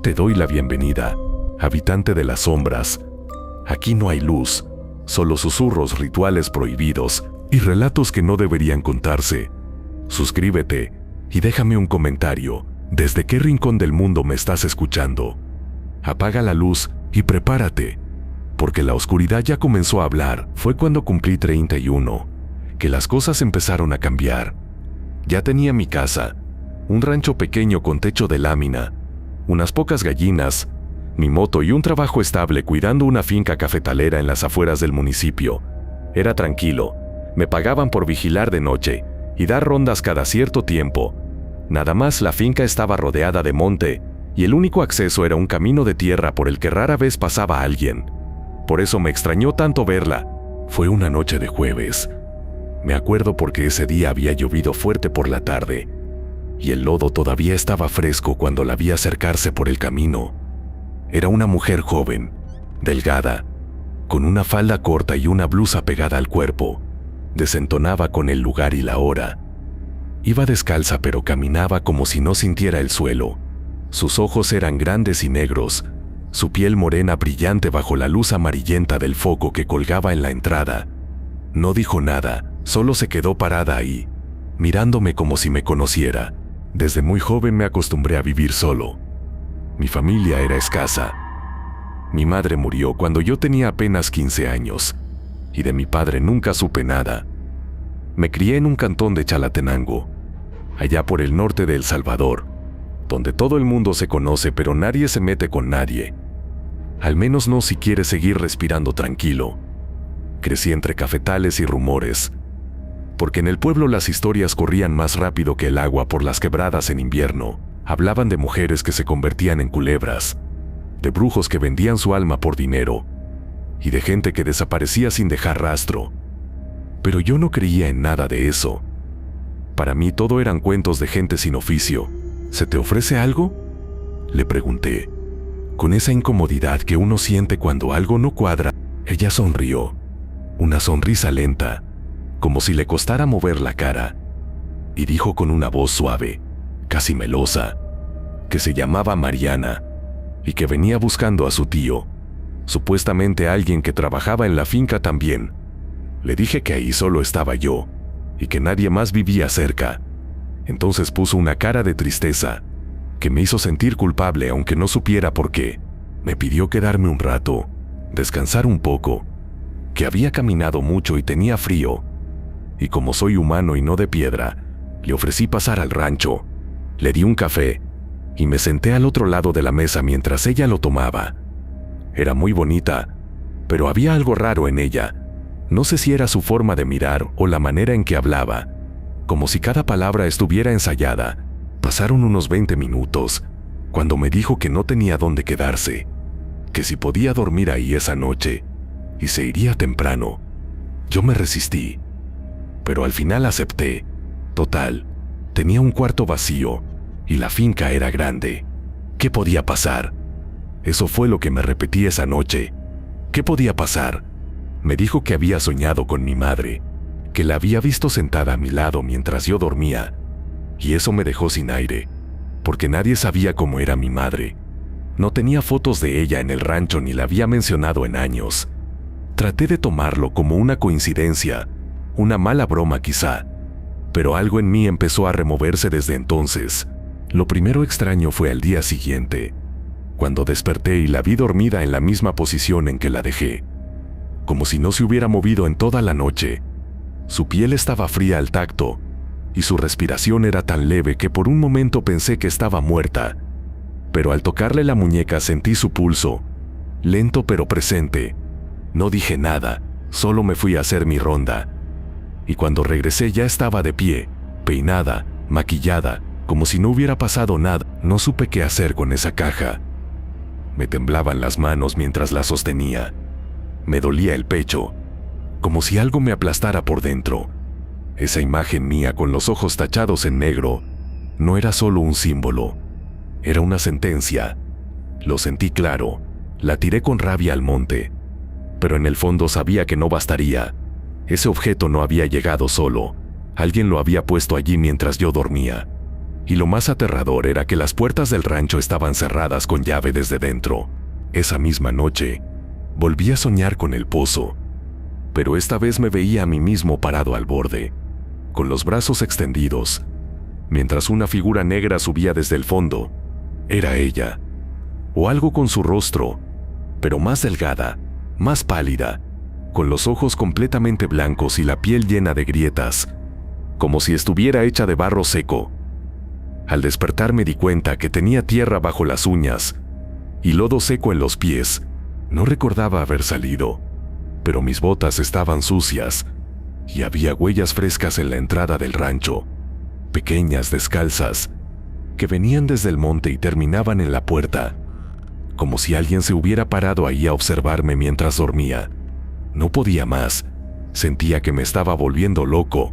Te doy la bienvenida, habitante de las sombras. Aquí no hay luz, solo susurros, rituales prohibidos y relatos que no deberían contarse. Suscríbete y déjame un comentario. ¿Desde qué rincón del mundo me estás escuchando? Apaga la luz y prepárate, porque la oscuridad ya comenzó a hablar. Fue cuando cumplí 31, que las cosas empezaron a cambiar. Ya tenía mi casa, un rancho pequeño con techo de lámina, unas pocas gallinas, mi moto y un trabajo estable cuidando una finca cafetalera en las afueras del municipio. Era tranquilo, me pagaban por vigilar de noche y dar rondas cada cierto tiempo. Nada más la finca estaba rodeada de monte y el único acceso era un camino de tierra por el que rara vez pasaba alguien. Por eso me extrañó tanto verla. Fue una noche de jueves. Me acuerdo porque ese día había llovido fuerte por la tarde y el lodo todavía estaba fresco cuando la vi acercarse por el camino. Era una mujer joven, delgada, con una falda corta y una blusa pegada al cuerpo. Desentonaba con el lugar y la hora. Iba descalza pero caminaba como si no sintiera el suelo. Sus ojos eran grandes y negros, su piel morena brillante bajo la luz amarillenta del foco que colgaba en la entrada. No dijo nada, solo se quedó parada ahí, mirándome como si me conociera. Desde muy joven me acostumbré a vivir solo. Mi familia era escasa. Mi madre murió cuando yo tenía apenas 15 años, y de mi padre nunca supe nada. Me crié en un cantón de Chalatenango, allá por el norte de El Salvador, donde todo el mundo se conoce pero nadie se mete con nadie. Al menos no si quieres seguir respirando tranquilo. Crecí entre cafetales y rumores, porque en el pueblo las historias corrían más rápido que el agua por las quebradas en invierno. Hablaban de mujeres que se convertían en culebras, de brujos que vendían su alma por dinero, y de gente que desaparecía sin dejar rastro. Pero yo no creía en nada de eso. Para mí todo eran cuentos de gente sin oficio. ¿Se te ofrece algo?, le pregunté, con esa incomodidad que uno siente cuando algo no cuadra. Ella sonrió, una sonrisa lenta, como si le costara mover la cara, y dijo con una voz suave, casi melosa, que se llamaba Mariana y que venía buscando a su tío, supuestamente alguien que trabajaba en la finca también. Le dije que ahí solo estaba yo y que nadie más vivía cerca. Entonces puso una cara de tristeza que me hizo sentir culpable aunque no supiera por qué. Me pidió quedarme un rato, descansar un poco, que había caminado mucho y tenía frío. Y como soy humano y no de piedra, le ofrecí pasar al rancho. Le di un café y me senté al otro lado de la mesa mientras ella lo tomaba. Era muy bonita, pero había algo raro en ella. No sé si era su forma de mirar o la manera en que hablaba, como si cada palabra estuviera ensayada. Pasaron unos 20 minutos, cuando me dijo que no tenía dónde quedarse, que si podía dormir ahí esa noche, y se iría temprano. Yo me resistí, pero al final acepté. Total, tenía un cuarto vacío, y la finca era grande. ¿Qué podía pasar? Eso fue lo que me repetí esa noche. ¿Qué podía pasar? Me dijo que había soñado con mi madre, que la había visto sentada a mi lado mientras yo dormía, y eso me dejó sin aire, porque nadie sabía cómo era mi madre. No tenía fotos de ella en el rancho ni la había mencionado en años. Traté de tomarlo como una coincidencia, una mala broma quizá, pero algo en mí empezó a removerse desde entonces. Lo primero extraño fue al día siguiente, cuando desperté y la vi dormida en la misma posición en que la dejé, como si no se hubiera movido en toda la noche. Su piel estaba fría al tacto, y su respiración era tan leve que por un momento pensé que estaba muerta, pero al tocarle la muñeca sentí su pulso, lento pero presente. No dije nada, solo me fui a hacer mi ronda, y cuando regresé ya estaba de pie, peinada, maquillada, como si no hubiera pasado nada. No supe qué hacer con esa caja. Me temblaban las manos mientras la sostenía. Me dolía el pecho, como si algo me aplastara por dentro. Esa imagen mía con los ojos tachados en negro no era solo un símbolo, era una sentencia. Lo sentí claro, la tiré con rabia al monte, pero en el fondo sabía que no bastaría. Ese objeto no había llegado solo, alguien lo había puesto allí mientras yo dormía. Y lo más aterrador era que las puertas del rancho estaban cerradas con llave desde dentro. Esa misma noche, volví a soñar con el pozo, pero esta vez me veía a mí mismo parado al borde, con los brazos extendidos, mientras una figura negra subía desde el fondo. Era ella, o algo con su rostro, pero más delgada, más pálida, con los ojos completamente blancos y la piel llena de grietas, como si estuviera hecha de barro seco. Al despertar me di cuenta que tenía tierra bajo las uñas y lodo seco en los pies. No recordaba haber salido, pero mis botas estaban sucias y había huellas frescas en la entrada del rancho, pequeñas, descalzas, que venían desde el monte y terminaban en la puerta, como si alguien se hubiera parado ahí a observarme mientras dormía. No podía más, sentía que me estaba volviendo loco.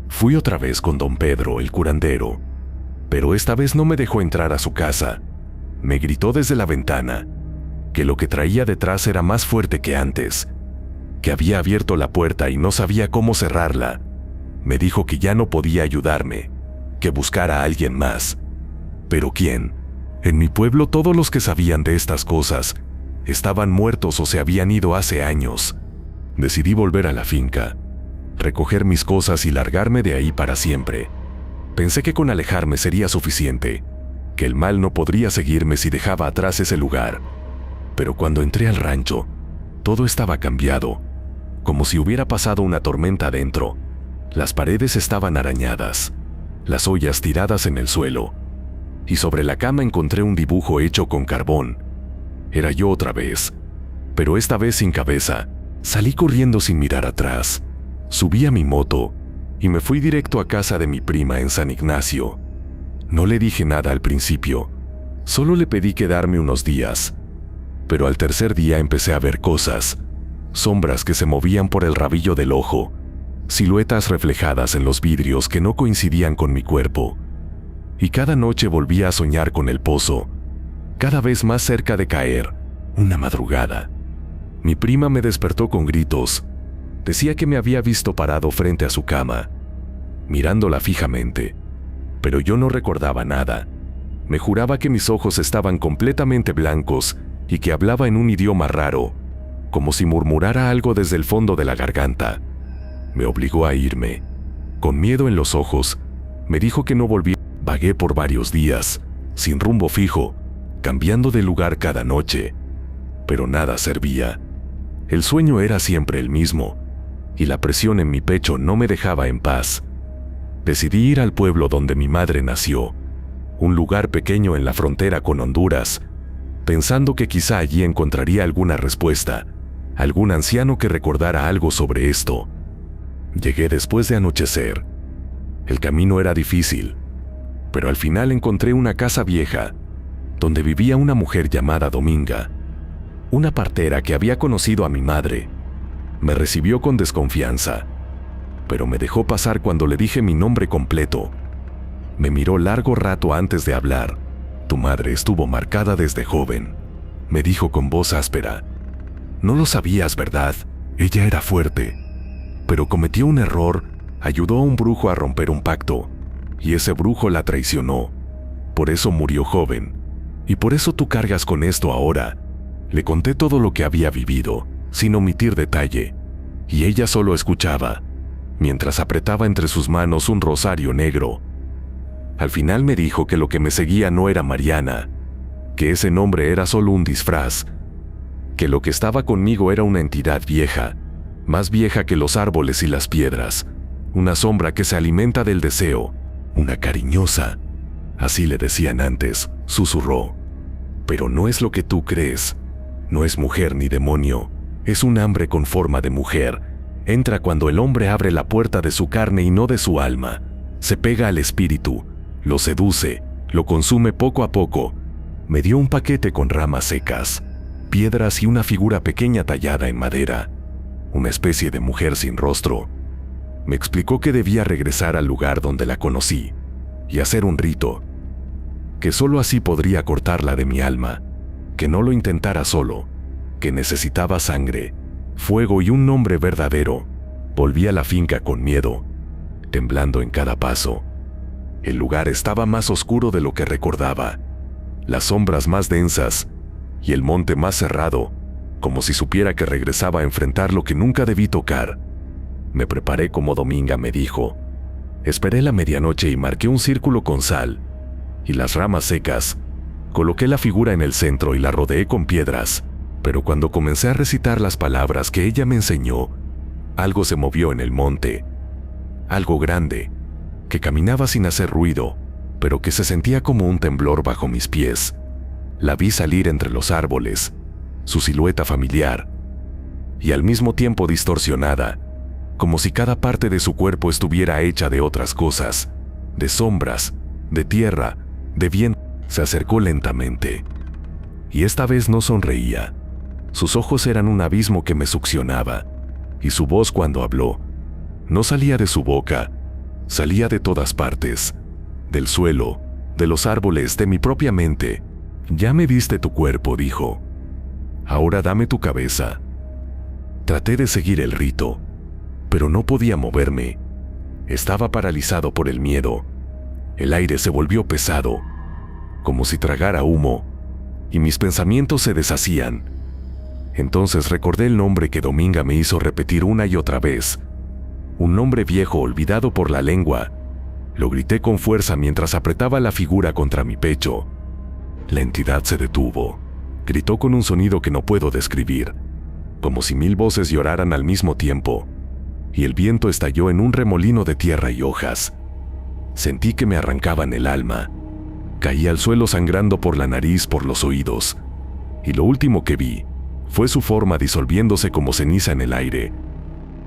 Fui otra vez con don Pedro, el curandero, pero esta vez no me dejó entrar a su casa. Me gritó desde la ventana que lo que traía detrás era más fuerte que antes, que había abierto la puerta y no sabía cómo cerrarla. Me dijo que ya no podía ayudarme, que buscara a alguien más. ¿Pero quién? En mi pueblo todos los que sabían de estas cosas estaban muertos o se habían ido hace años. Decidí volver a la finca, recoger mis cosas y largarme de ahí para siempre. Pensé que con alejarme sería suficiente, que el mal no podría seguirme si dejaba atrás ese lugar. Pero cuando entré al rancho, todo estaba cambiado, como si hubiera pasado una tormenta adentro. Las paredes estaban arañadas, las ollas tiradas en el suelo, y sobre la cama encontré un dibujo hecho con carbón. Era yo otra vez, pero esta vez sin cabeza. Salí corriendo sin mirar atrás, subí a mi moto y me fui directo a casa de mi prima en San Ignacio. No le dije nada al principio, solo le pedí quedarme unos días. Pero al tercer día empecé a ver cosas, sombras que se movían por el rabillo del ojo, siluetas reflejadas en los vidrios que no coincidían con mi cuerpo. Y cada noche volvía a soñar con el pozo, cada vez más cerca de caer. Una madrugada, mi prima me despertó con gritos. Decía que me había visto parado frente a su cama, mirándola fijamente, pero yo no recordaba nada. Me juraba que mis ojos estaban completamente blancos y que hablaba en un idioma raro, como si murmurara algo desde el fondo de la garganta. Me obligó a irme. Con miedo en los ojos, me dijo que no volviera. Vagué por varios días, sin rumbo fijo, cambiando de lugar cada noche, pero nada servía. El sueño era siempre el mismo, y la presión en mi pecho no me dejaba en paz. Decidí ir al pueblo donde mi madre nació, un lugar pequeño en la frontera con Honduras, pensando que quizá allí encontraría alguna respuesta, algún anciano que recordara algo sobre esto. Llegué después de anochecer. El camino era difícil, pero al final encontré una casa vieja, donde vivía una mujer llamada Dominga, una partera que había conocido a mi madre. Me recibió con desconfianza, pero me dejó pasar cuando le dije mi nombre completo. Me miró largo rato antes de hablar. Tu madre estuvo marcada desde joven, me dijo con voz áspera. No lo sabías, ¿verdad? Ella era fuerte, pero cometió un error. Ayudó a un brujo a romper un pacto, y ese brujo la traicionó. Por eso murió joven, y por eso tú cargas con esto ahora. Le conté todo lo que había vivido, sin omitir detalle, y ella solo escuchaba, mientras apretaba entre sus manos un rosario negro. Al final me dijo que lo que me seguía no era Mariana, que ese nombre era solo un disfraz, que lo que estaba conmigo era una entidad vieja, más vieja que los árboles y las piedras, una sombra que se alimenta del deseo, una cariñosa. Así le decían antes, susurró. Pero no es lo que tú crees, no es mujer ni demonio, es un hambre con forma de mujer. Entra cuando el hombre abre la puerta de su carne y no de su alma, se pega al espíritu, lo seduce, lo consume poco a poco. Me dio un paquete con ramas secas, piedras y una figura pequeña tallada en madera, una especie de mujer sin rostro. Me explicó que debía regresar al lugar donde la conocí y hacer un rito, que solo así podría cortarla de mi alma, que no lo intentara solo, que necesitaba sangre, fuego y un nombre verdadero. Volví a la finca con miedo, temblando en cada paso. El lugar estaba más oscuro de lo que recordaba, las sombras más densas y el monte más cerrado, como si supiera que regresaba a enfrentar lo que nunca debí tocar. Me preparé como Dominga me dijo. Esperé la medianoche y marqué un círculo con sal y las ramas secas. Coloqué la figura en el centro y la rodeé con piedras, pero cuando comencé a recitar las palabras que ella me enseñó, algo se movió en el monte. Algo grande, que caminaba sin hacer ruido, pero que se sentía como un temblor bajo mis pies. La vi salir entre los árboles, su silueta familiar, y al mismo tiempo distorsionada, como si cada parte de su cuerpo estuviera hecha de otras cosas, de sombras, de tierra, de viento. Se acercó lentamente, y esta vez no sonreía. Sus ojos eran un abismo que me succionaba, y su voz cuando habló, no salía de su boca, salía de todas partes, del suelo, de los árboles, de mi propia mente. Ya me diste tu cuerpo, dijo. Ahora dame tu cabeza. Traté de seguir el rito, pero no podía moverme. Estaba paralizado por el miedo. El aire se volvió pesado, como si tragara humo, y mis pensamientos se deshacían. Entonces recordé el nombre que Dominga me hizo repetir una y otra vez, un nombre viejo olvidado por la lengua. Lo grité con fuerza mientras apretaba la figura contra mi pecho. La entidad se detuvo. Gritó con un sonido que no puedo describir, como si 1000 voces lloraran al mismo tiempo, y el viento estalló en un remolino de tierra y hojas. Sentí que me arrancaban el alma. Caí al suelo sangrando por la nariz, por los oídos, y lo último que vi fue su forma disolviéndose como ceniza en el aire.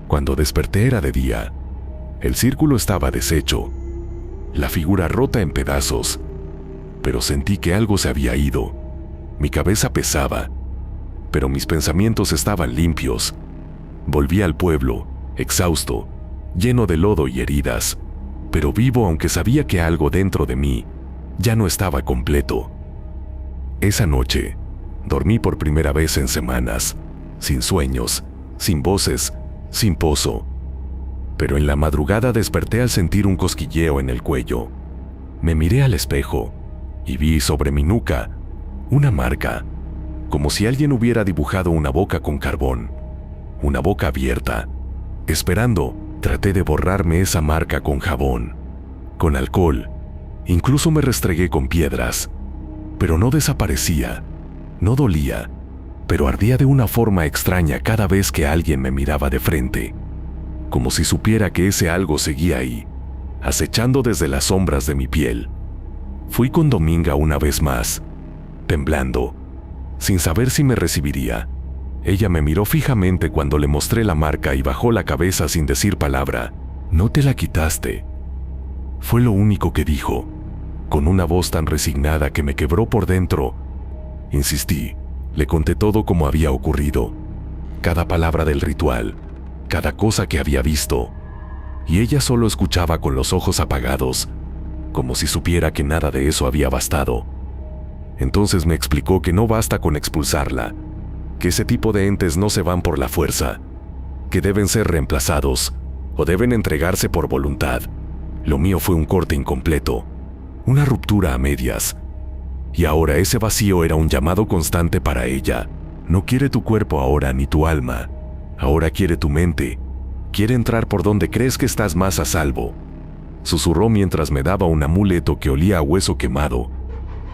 Cuando desperté era de día. El círculo estaba deshecho, la figura rota en pedazos, pero sentí que algo se había ido. Mi cabeza pesaba, pero mis pensamientos estaban limpios. Volví al pueblo, exhausto, lleno de lodo y heridas, pero vivo, aunque sabía que algo dentro de mí ya no estaba completo. Esa noche, dormí por primera vez en semanas, sin sueños, sin voces, sin pozo. Pero en la madrugada desperté al sentir un cosquilleo en el cuello. Me miré al espejo y vi sobre mi nuca una marca, como si alguien hubiera dibujado una boca con carbón, una boca abierta, esperando. Traté de borrarme esa marca con jabón, con alcohol, incluso me restregué con piedras, pero no desaparecía, no dolía, pero ardía de una forma extraña cada vez que alguien me miraba de frente, como si supiera que ese algo seguía ahí, acechando desde las sombras de mi piel. Fui con Dominga una vez más, temblando, sin saber si me recibiría. Ella me miró fijamente cuando le mostré la marca y bajó la cabeza sin decir palabra. «No te la quitaste», fue lo único que dijo, con una voz tan resignada que me quebró por dentro. Insistí, le conté todo como había ocurrido, cada palabra del ritual, cada cosa que había visto, y ella solo escuchaba con los ojos apagados, como si supiera que nada de eso había bastado. Entonces me explicó que no basta con expulsarla, que ese tipo de entes no se van por la fuerza, que deben ser reemplazados o deben entregarse por voluntad. Lo mío fue un corte incompleto, una ruptura a medias, y ahora ese vacío era un llamado constante para ella. No quiere tu cuerpo ahora ni tu alma, ahora quiere tu mente, quiere entrar por donde crees que estás más a salvo. Susurró mientras me daba un amuleto que olía a hueso quemado.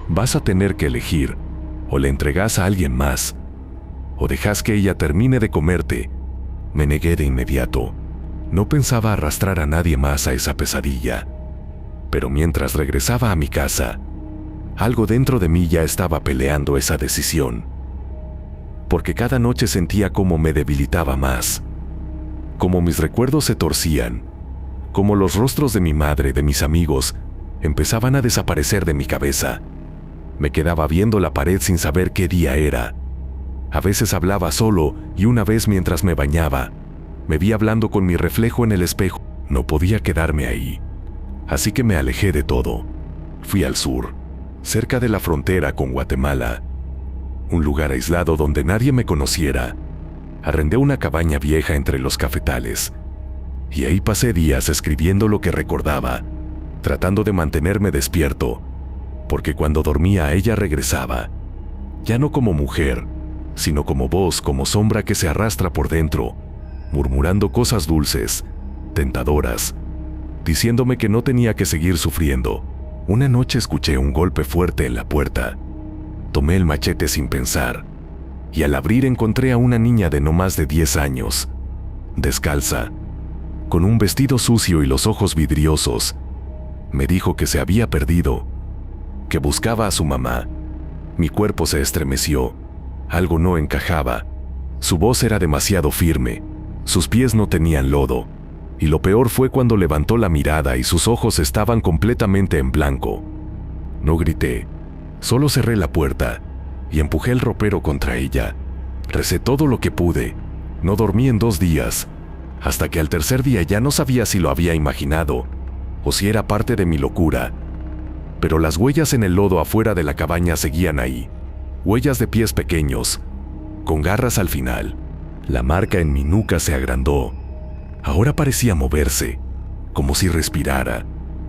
Vas a tener que elegir, o le entregas a alguien más, o dejas que ella termine de comerte. Me negué de inmediato. No pensaba arrastrar a nadie más a esa pesadilla. Pero mientras regresaba a mi casa, algo dentro de mí ya estaba peleando esa decisión. Porque cada noche sentía cómo me debilitaba más, cómo mis recuerdos se torcían, cómo los rostros de mi madre, de mis amigos, empezaban a desaparecer de mi cabeza. Me quedaba viendo la pared sin saber qué día era. A veces hablaba solo y una vez mientras me bañaba, me vi hablando con mi reflejo en el espejo. No podía quedarme ahí, así que me alejé de todo. Fui al sur, cerca de la frontera con Guatemala, un lugar aislado donde nadie me conociera. Arrendé una cabaña vieja entre los cafetales, y ahí pasé días escribiendo lo que recordaba, tratando de mantenerme despierto, porque cuando dormía ella regresaba, ya no como mujer, sino como voz, como sombra que se arrastra por dentro, murmurando cosas dulces, tentadoras, diciéndome que no tenía que seguir sufriendo. Una noche escuché un golpe fuerte en la puerta. Tomé el machete sin pensar, y al abrir encontré a una niña de no más de 10 años, descalza, con un vestido sucio y los ojos vidriosos. Me dijo que se había perdido, que buscaba a su mamá. Mi cuerpo se estremeció, algo no encajaba. Su voz era demasiado firme, sus pies no tenían lodo, y lo peor fue cuando levantó la mirada y sus ojos estaban completamente en blanco. No grité, solo cerré la puerta y empujé el ropero contra ella. Recé todo lo que pude, no dormí en 2 días, hasta que al tercer día ya no sabía si lo había imaginado o si era parte de mi locura. Pero las huellas en el lodo afuera de la cabaña seguían ahí, huellas de pies pequeños, con garras al final. La marca en mi nuca se agrandó. Ahora parecía moverse, como si respirara,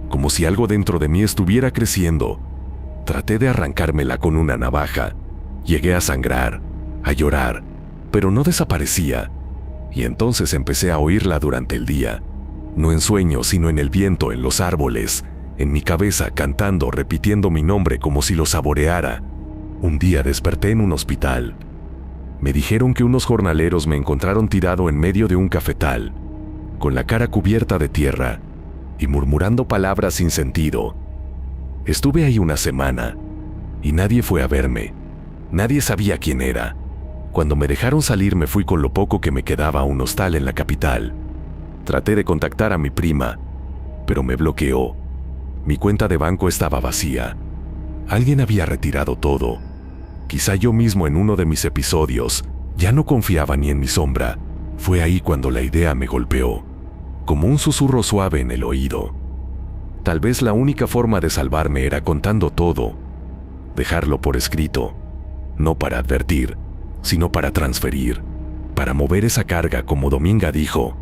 como si algo dentro de mí estuviera creciendo. Traté de arrancármela con una navaja. Llegué a sangrar, a llorar, pero no desaparecía. Y entonces empecé a oírla durante el día, no en sueños, sino en el viento, en los árboles, en mi cabeza, cantando, repitiendo mi nombre como si lo saboreara. Un día desperté en un hospital. Me dijeron que unos jornaleros me encontraron tirado en medio de un cafetal, con la cara cubierta de tierra y murmurando palabras sin sentido. Estuve ahí una semana y nadie fue a verme. Nadie sabía quién era. Cuando me dejaron salir me fui con lo poco que me quedaba a un hostal en la capital. Traté de contactar a mi prima, pero me bloqueó. Mi cuenta de banco estaba vacía. Alguien había retirado todo. Quizá yo mismo en uno de mis episodios ya no confiaba ni en mi sombra. Fue ahí cuando la idea me golpeó, como un susurro suave en el oído. Tal vez la única forma de salvarme era contando todo, dejarlo por escrito, no para advertir, sino para transferir, para mover esa carga, como Dominga dijo.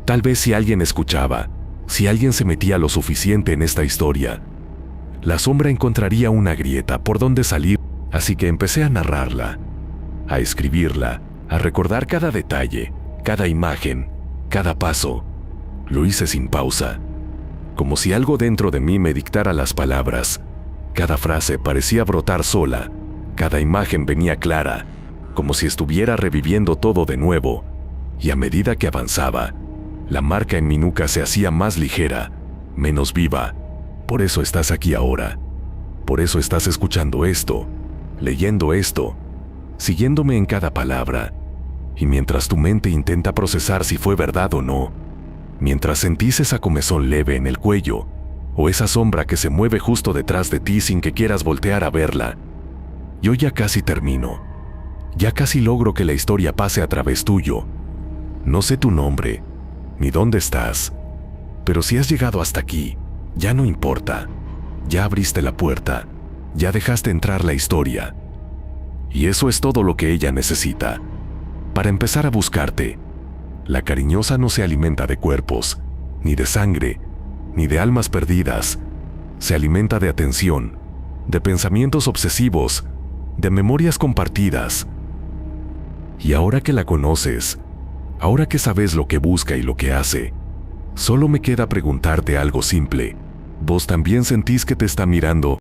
Tal vez si alguien escuchaba, si alguien se metía lo suficiente en esta historia, la sombra encontraría una grieta por donde salir. Así que empecé a narrarla, a escribirla, a recordar cada detalle, cada imagen, cada paso. Lo hice sin pausa, como si algo dentro de mí me dictara las palabras. Cada frase parecía brotar sola, cada imagen venía clara, como si estuviera reviviendo todo de nuevo. Y a medida que avanzaba, la marca en mi nuca se hacía más ligera, menos viva. Por eso estás aquí ahora. Por eso estás escuchando esto, leyendo esto, siguiéndome en cada palabra. Y mientras tu mente intenta procesar si fue verdad o no, mientras sentís esa comezón leve en el cuello, o esa sombra que se mueve justo detrás de ti sin que quieras voltear a verla, yo ya casi termino. Ya casi logro que la historia pase a través tuyo. No sé tu nombre, ni dónde estás, pero si has llegado hasta aquí, ya no importa. Ya abriste la puerta, ya dejaste entrar la historia. Y eso es todo lo que ella necesita para empezar a buscarte. La cariñosa no se alimenta de cuerpos, ni de sangre, ni de almas perdidas. Se alimenta de atención, de pensamientos obsesivos, de memorias compartidas. Y ahora que la conoces, ahora que sabes lo que busca y lo que hace, solo me queda preguntarte algo simple. ¿Vos también sentís que te está mirando?